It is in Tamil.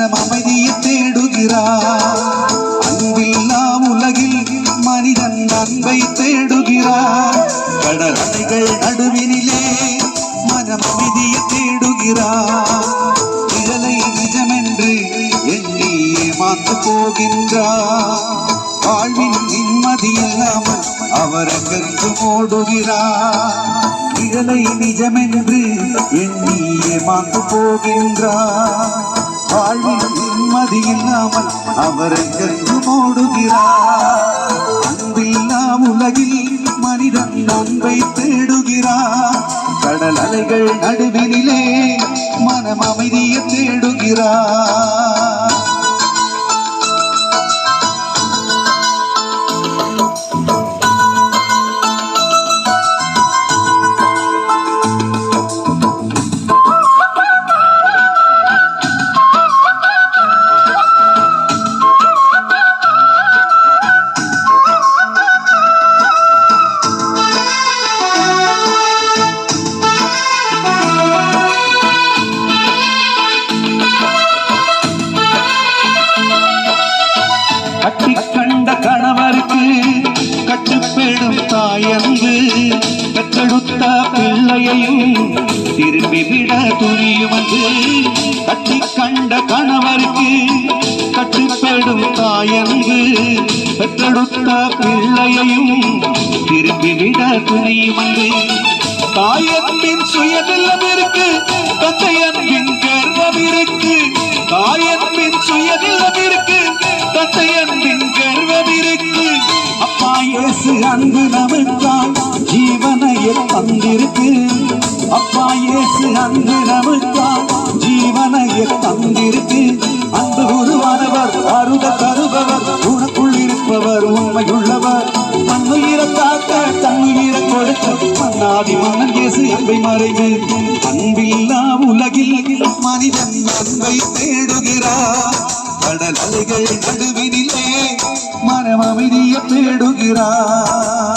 மனம் அமைதியை தேடுகிறார். அன்பில்லா உலகில் மனிதன் அன்பை தேடுகிறார். கடல் அலைகள் நடுவினிலே மனம் அமைதியை தேடுகிறார். நிழலை நிஜமென்று எண்ணி ஏமாந்து போகின்றார். வாழ்வின் நிம்மதி இல்லாமல் அவர் அகன்று ஓடுகிறார். நிழலை நிஜமென்று எண்ணி ஏமாந்து போகின்றார். வாழ்வின் நிம்மதி இல்லாமல் அவர் அகன்று ஓடுகிறார். அன்பில்லா உலகில் மனிதன் அன்பை தேடுகிறார். கடல் அலைகள் நடுவினிலே மனம் அமைதியை தேடுகிறார். கட்டிக்கண்ட கணவருக்கு கட்டுப்பேடும் தாயன்பு பெற்றெடுத்த பிள்ளையையும் திரும்பிவிட துணியுமன்று. கட்டிக்கண்ட கணவருக்கு கட்டுப்பேடும் தாயன்பு பெற்றெடுத்த பிள்ளையையும் திரும்பிவிட துணியுமன்று. தாயன்பின் சுயநலம் இருக்கு, தந்தையன்பின் கர்வம் இருக்கு. தாயன்பின் சுயநலம் இருக்கு, தந்தையன்பின் கர்வம் இருக்கு. அப்பா இயேசு அன்பு நமக்காய் ஜீவனையை தந்திருக்கு. அப்பா இயேசு அன்பு நமக்காய் ஜீவனையை தந்திருக்கு. அன்பு உருவானவர் அருக தருபவர் உனக்குள் இருப்பவர் உண்மையுள்ளவர். மண்ணுயிரை காக்க தன்னுயிரை கொடுக்க மன்னாதி மன்னன் இயேசு அன்பை மறைவு. அன்பில்லா உலகில் மனிதன் அன்பை தேடுகிறார். கடல் அலைகள் நடுவினிலே மனம் அமைதியை தேடுகிறார்.